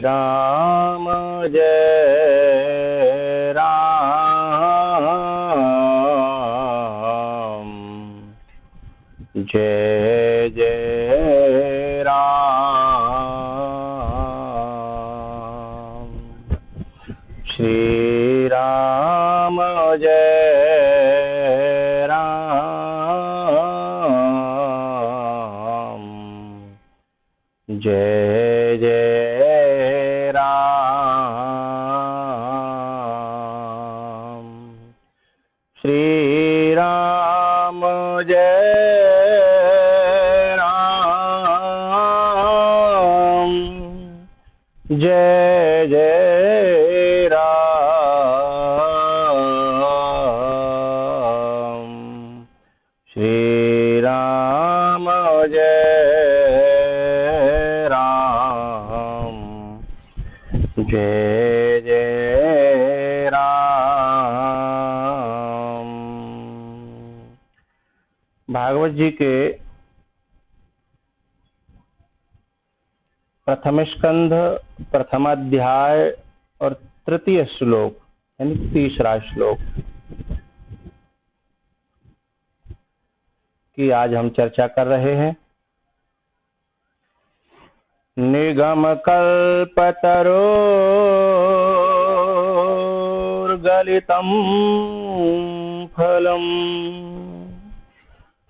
राम जय राम, जय जय राम। श्री राम जय राम, जय जय राम। श्री राम जय राम, जय जय राम। श्री राम जय राम, जय जय राम। भागवत जी के प्रथम स्कंध प्रथमाध्याय और तृतीय श्लोक यानी तीसरा श्लोक की आज हम चर्चा कर रहे हैं। निगम कल्पतरोर्गलितं फलम्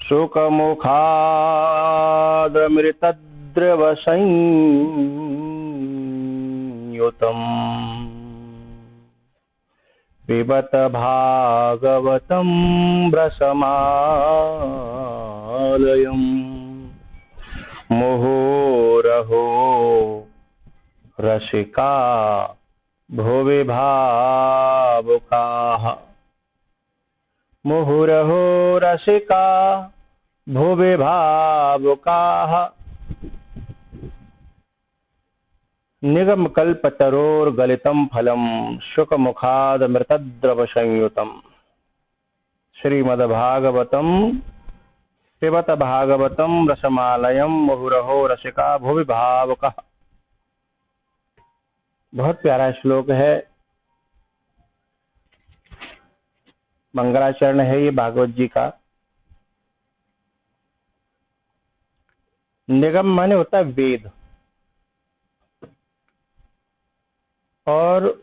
शुकमुखादमृतद्रवसंयुतम् पिबत भागवतं रसमालयम् मुहुरहो रसिका भुवि भावुकाः। मुहुरहो रसिका भुवि भावुकाः। निगम कल्पतरोर्गलितं फलम् शुकमुखादमृतद्रव संयुतम्। श्रीमद्भागवतम पिबत भागवतम रसमालयम मुहुरहो रसिका भुवि भावुकाः। बहुत प्यारा श्लोक है, मंगलाचरण है ये भागवत जी का। निगम माने होता है वेद, और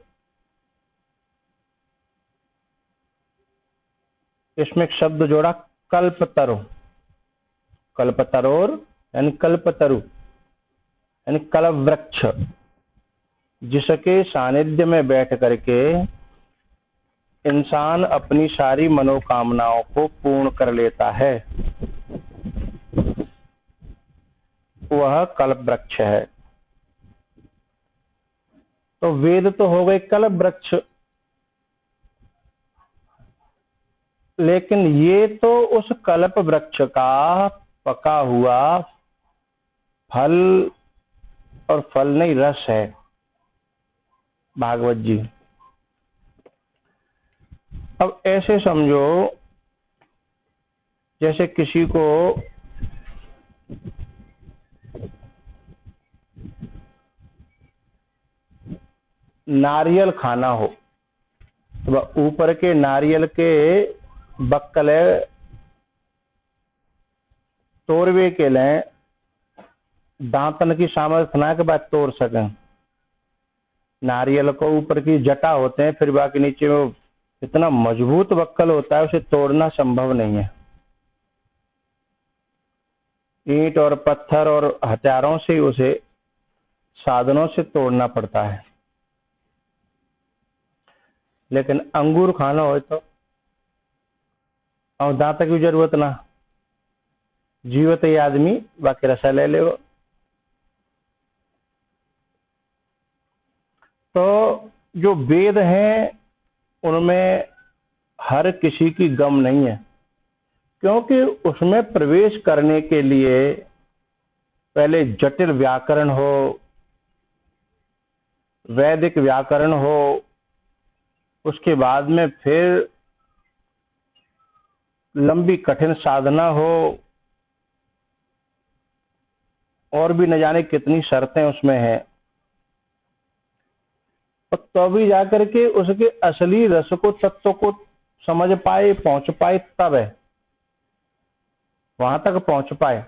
इसमें एक शब्द जोड़ा कल्पतरु। कल्पतरोर यानी कल्पतरु यानी कल्प वृक्ष, जिसके सानिध्य में बैठ करके इंसान अपनी सारी मनोकामनाओं को पूर्ण कर लेता है, वह कल्प वृक्ष है। तो वेद तो हो गए कल्प वृक्ष, लेकिन ये तो उस कल्प वृक्ष का पका हुआ फल, और फल नहीं रस है भागवत जी। अब ऐसे समझो जैसे किसी को नारियल खाना हो, तो ऊपर के नारियल के बक्कले तोड़वे के लिए दांतन की सामर्थ्य ना के बाद तोड़ सकें। नारियल को ऊपर की जटा होते हैं, फिर बाकी नीचे वो इतना मजबूत बक्कल होता है, उसे तोड़ना संभव नहीं है। ईंट और पत्थर और हथियारों से उसे, साधनों से तोड़ना पड़ता है। लेकिन अंगूर खाना हो तो और दांत की जरूरत ना, जीवत ही आदमी बाकी रसा ले ले। तो जो वेद हैं उनमें हर किसी की गम नहीं है, क्योंकि उसमें प्रवेश करने के लिए पहले जटिल व्याकरण हो, वैदिक व्याकरण हो, उसके बाद में फिर लंबी कठिन साधना हो, और भी न जाने कितनी शर्तें उसमें हैं। तो भी जाकर के उसके असली रस को, तत्व को समझ पाए, पहुंच पाए, तब है वहां तक पहुंच पाए।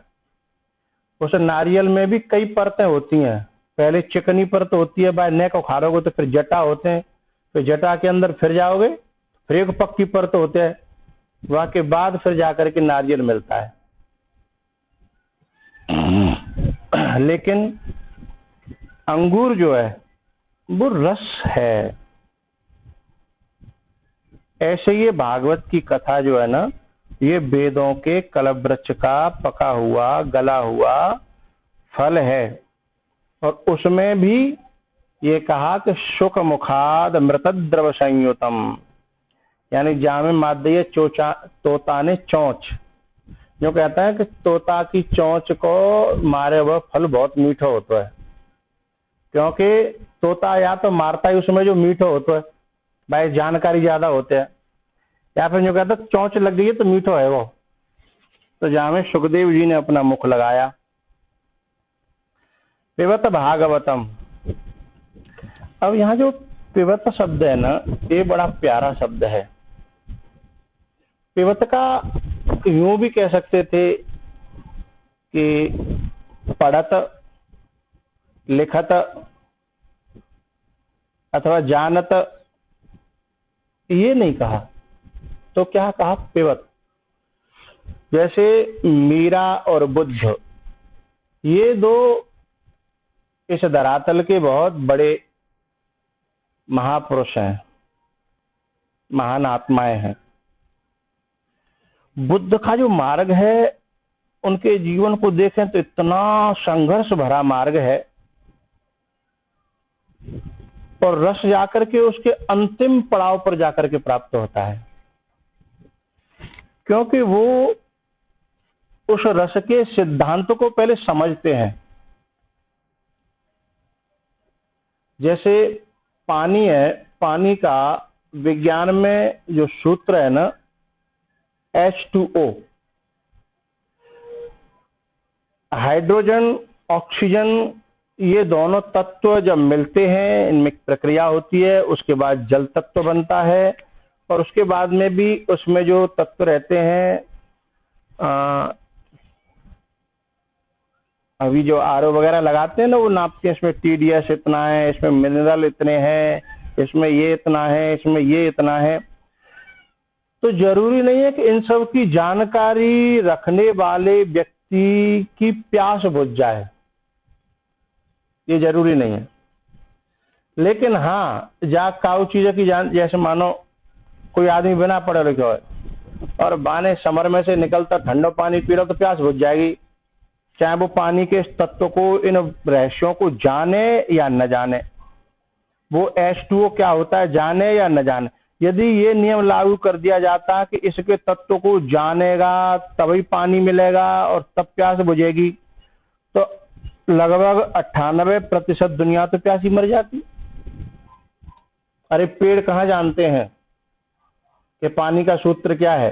उस नारियल में भी कई परतें होती हैं। पहले चिकनी परत होती है, बाय नेक उखाड़ोगे तो फिर जटा होते हैं, फिर जटा के अंदर फिर जाओगे फिर एक पक्की परत होते हैं, वहां के बाद फिर जाकर के नारियल मिलता है। लेकिन अंगूर जो है वो रस है। ऐसे ये भागवत की कथा जो है ना, ये वेदों के कल्प वृक्ष का पका हुआ, गला हुआ फल है। और उसमें भी ये कहा कि शुक मुखाद मृत द्रव संयुतम, यानी जामे मादय चोचा तोता ने चोंच, जो कहता है कि तोता की चोंच को मारे वह फल बहुत मीठा होता है, क्योंकि तोता या तो मारता है उसमें जो मीठा होता है, भाई जानकारी ज्यादा होते हैं, या फिर जो कहता है चोंच लग गई है तो मीठो है वो। तो जहां में सुखदेव जी ने अपना मुख लगाया। पिबत भागवतम। अब यहाँ जो पिबत शब्द है ना, ये बड़ा प्यारा शब्द है। पिबत का यूं भी कह सकते थे कि पढ़त, लिखत अथवा जानत, ये नहीं कहा तो क्या कहा? पिबत। जैसे मीरा और बुद्ध, ये दो इस धरातल के बहुत बड़े महापुरुष हैं, महान आत्माएं हैं। बुद्ध का जो मार्ग है, उनके जीवन को देखें तो इतना संघर्ष भरा मार्ग है, और रस जाकर के उसके अंतिम पड़ाव पर जाकर के प्राप्त होता है, क्योंकि वो उस रस के सिद्धांत को पहले समझते हैं। जैसे पानी है, पानी का विज्ञान में जो सूत्र है ना, H2O, हाइड्रोजन ऑक्सीजन, ये दोनों तत्व जब मिलते हैं, इनमें प्रक्रिया होती है, उसके बाद जल तत्व बनता है, और उसके बाद में भी उसमें जो तत्व रहते हैं, अभी जो आरओ वगैरह लगाते हैं ना, वो नापते हैं, इसमें TDS इतना है, इसमें मिनरल इतने हैं, इसमें ये इतना है, इसमें ये इतना है। तो जरूरी नहीं है कि इन सब की जानकारी रखने वाले व्यक्ति की प्यास बुझ जाए, ये जरूरी नहीं है। लेकिन हाँ, काउ चीजों की जान, जैसे मानो कोई आदमी बिना पढ़े लिखे हो और बाने समर में से निकलता ठंडा पानी पी रहा तो प्यास बुझ जाएगी, चाहे वो पानी के तत्व को, इन रहस्यों को जाने या न जाने। वो H2O क्या होता है, जाने या न जाने। यदि ये नियम लागू कर दिया जाता कि इसके तत्व को जानेगा तभी पानी मिलेगा और तब प्यास बुझेगी, तो लगभग 98% दुनिया तो प्यासी मर जाती। अरे पेड़ कहाँ जानते हैं कि पानी का सूत्र क्या है,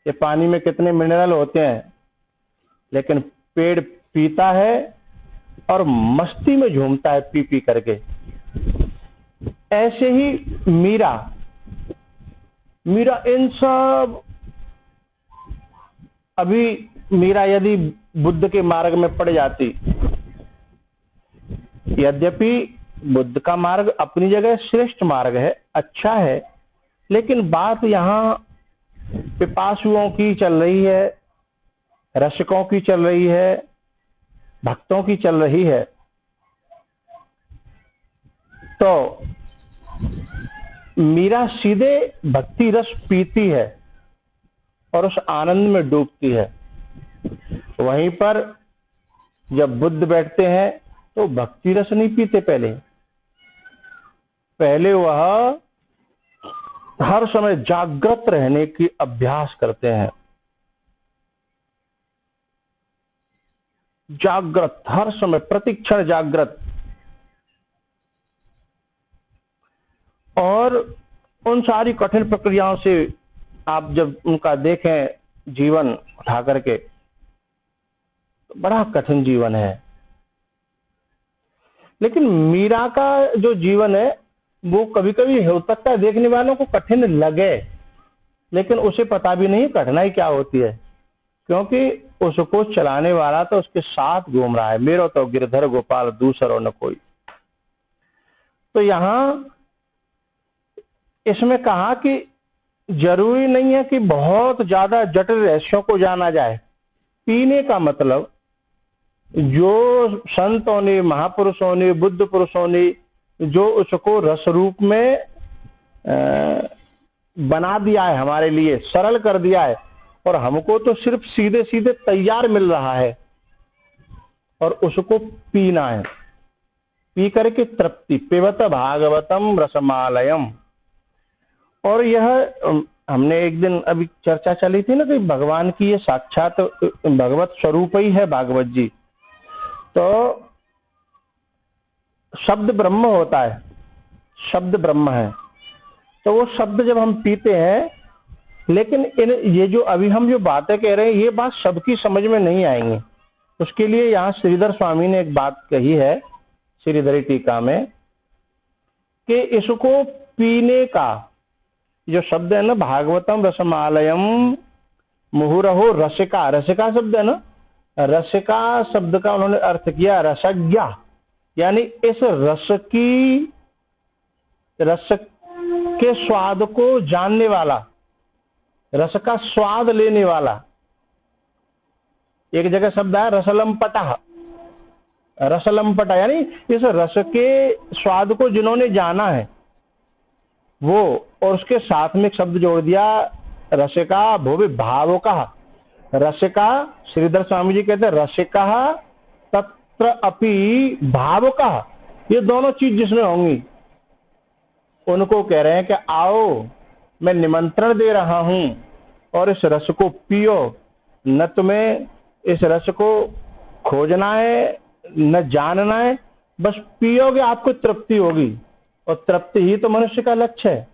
कि पानी में कितने मिनरल होते हैं, लेकिन पेड़ पीता है और मस्ती में झूमता है पी पी करके। ऐसे ही मीरा इन सब, अभी मीरा यदि बुद्ध के मार्ग में पड़ जाती, यद्यपि बुद्ध का मार्ग अपनी जगह श्रेष्ठ मार्ग है, अच्छा है, लेकिन बात यहाँ पिपासुओं की चल रही है, रसिकों की चल रही है, भक्तों की चल रही है। तो मीरा सीधे भक्ति रस पीती है और उस आनंद में डूबती है। वहीं पर जब बुद्ध बैठते हैं तो भक्ति रस नहीं पीते, पहले वह हर समय जागृत रहने की अभ्यास करते हैं। जागृत, हर समय प्रतिक्षण जागृत। और उन सारी कठिन प्रक्रियाओं से आप जब उनका देखें जीवन उठा करके, तो बड़ा कठिन जीवन है। लेकिन मीरा का जो जीवन है वो कभी कभी हो सकता है देखने वालों को कठिन लगे, लेकिन उसे पता भी नहीं कठिनाई क्या होती है, क्योंकि उसको चलाने वाला तो उसके साथ घूम रहा है। मेरो तो गिरधर गोपाल दूसरो न कोई। तो यहाँ इसमें कहा कि जरूरी नहीं है कि बहुत ज्यादा जटिल रहस्यों को जाना जाए। पीने का मतलब जो संतों ने, महापुरुषों ने, बुद्ध पुरुषों ने जो उसको रस रूप में बना दिया है, हमारे लिए सरल कर दिया है, और हमको तो सिर्फ सीधे सीधे तैयार मिल रहा है और उसको पीना है। पी करके तृप्ति, पिबत भागवतम रसमालयम। और यह हमने एक दिन अभी चर्चा चली थी ना कि भगवान की ये साक्षात भगवत स्वरूप ही है भागवत जी। तो शब्द ब्रह्म होता है, शब्द ब्रह्म है, तो वो शब्द जब हम पीते हैं, लेकिन ये जो अभी हम जो बातें कह रहे हैं ये बात सबकी समझ में नहीं आएंगी। उसके लिए यहाँ श्रीधर स्वामी ने एक बात कही है श्रीधरी टीका में कि इसको पीने का जो शब्द है ना, भागवतम रसमालयम मुहुरहो रसिका, रसिका शब्द है ना, रसिका शब्द का उन्होंने अर्थ किया रसज्ञ, यानी इस रस के स्वाद को जानने वाला, रस का स्वाद लेने वाला। एक जगह शब्द है रसलंपटा, रसलंपटा यानी इस रस के स्वाद को जिन्होंने जाना है वो, और उसके साथ में एक शब्द जोड़ दिया रसिका भुवि भावुका। रसिका, श्रीधर स्वामी जी कहते हैं रसिका तत्र अपि भावुका, ये दोनों चीज जिसमें होंगी उनको कह रहे हैं कि आओ मैं निमंत्रण दे रहा हूं और इस रस को पियो। न तुम्हें इस रस को खोजना है न जानना है, बस पियोगे आपको तृप्ति होगी, और तृप्ति ही तो मनुष्य का लक्ष्य है।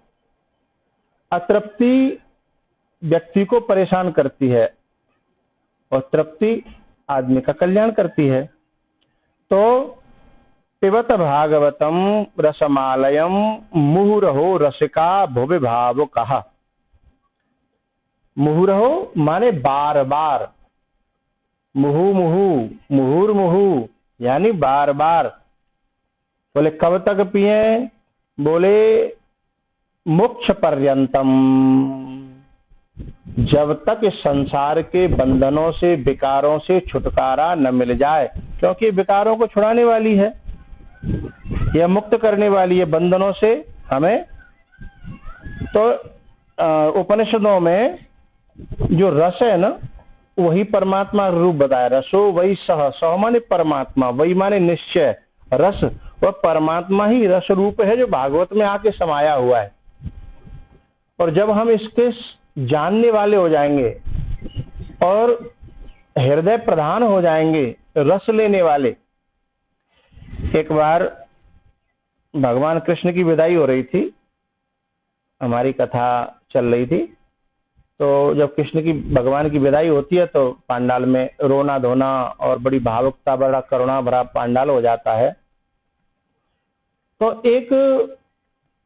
अतृप्ति व्यक्ति को परेशान करती है और तृप्ति आदमी का कल्याण करती है। तो पिबत भागवतम रसमालयम मुहुरहो रसिका भुवि भावुकः। मुहुरहो माने बार बार, मुहु मुहु, मुहुर मुहु यानी बार बार। बोले कब तक पिए? बोले मोक्ष पर्यंतम, जब तक इस संसार के बंधनों से, विकारों से छुटकारा न मिल जाए, क्योंकि विकारों को छुड़ाने वाली है, यह मुक्त करने वाली है बंधनों से हमें। तो उपनिषदों में जो रस है ना, वही परमात्मा रूप बताया। रसो वही सह, सह माने परमात्मा, वही माने निश्चय, रस वह परमात्मा ही रस रूप है जो भागवत में आके समाया हुआ है। और जब हम इसके जानने वाले हो जाएंगे और हृदय प्रधान हो जाएंगे, रस लेने वाले। एक बार भगवान कृष्ण की विदाई हो रही थी, हमारी कथा चल रही थी, तो जब कृष्ण की, भगवान की विदाई होती है तो पांडाल में रोना धोना और बड़ी भावुकता, बड़ा करुणा भरा पांडाल हो जाता है। तो एक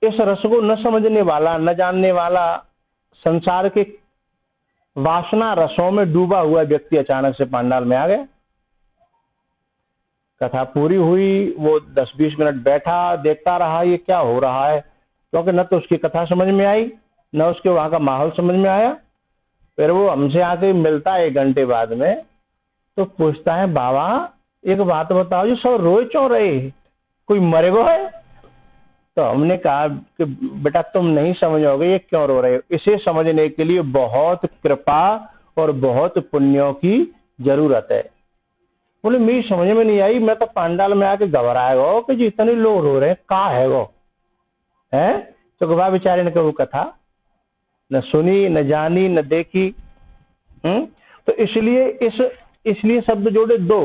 इस रस को न समझने वाला, न जानने वाला, संसार के वासना रसों में डूबा हुआ व्यक्ति अचानक से पांडाल में आ गया। कथा पूरी हुई, वो 10-20 मिनट बैठा, देखता रहा ये क्या हो रहा है, क्योंकि न तो उसकी कथा समझ में आई, न उसके वहां का माहौल समझ में आया। फिर वो हमसे आके मिलता है 1 घंटे बाद में, तो पूछता है बाबा एक बात बताओ, जो सब रोए क्यों रहे, कोई मरे गो है? तो हमने कहा कि बेटा तुम नहीं समझोगे ये क्यों रो रहे हो, इसे समझने के लिए बहुत कृपा और बहुत पुण्यों की जरूरत है। बोले मेरी समझ में नहीं आई, मैं तो पांडाल में आके घबराया गो कि जितने लोग रो रहे हैं का है वो है। तो गवा बेचारे ने वो कथा न सुनी, न जानी, न देखी। तो इसलिए शब्द जोड़े 2,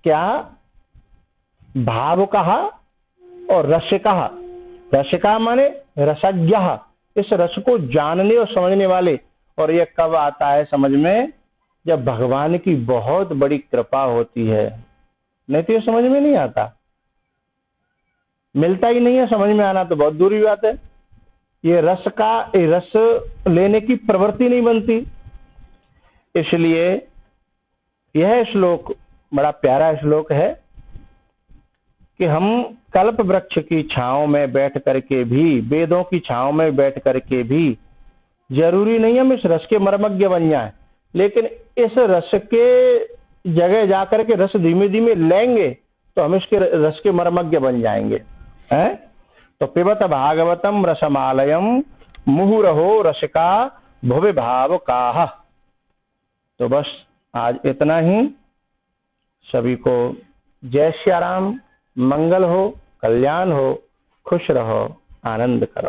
क्या? भाव कहा और रसिका। रसिका माने रसज्ञ, इस रस को जानने और समझने वाले। और यह कब आता है समझ में? जब भगवान की बहुत बड़ी कृपा होती है, नहीं तो ये समझ में नहीं आता। मिलता ही नहीं है, समझ में आना तो बहुत दूरी बात है। ये रस लेने की प्रवृत्ति नहीं बनती। इसलिए यह श्लोक बड़ा प्यारा श्लोक है कि हम कल्प वृक्ष की छांव में बैठ करके भी, वेदों की छांव में बैठ करके भी, जरूरी नहीं हम इस रस के मर्मज्ञ बन जाएं, लेकिन इस रस के जगह जाकर के रस धीमे धीमे लेंगे तो हम इसके रस के मर्मज्ञ बन जाएंगे हैं। तो पिबत भागवतम रसमालयम मुहुरहो रसिका भुवि भाव काह। तो बस आज इतना ही। सभी को जय श्री राम, मंगल हो, कल्याण हो, खुश रहो, आनंद करो।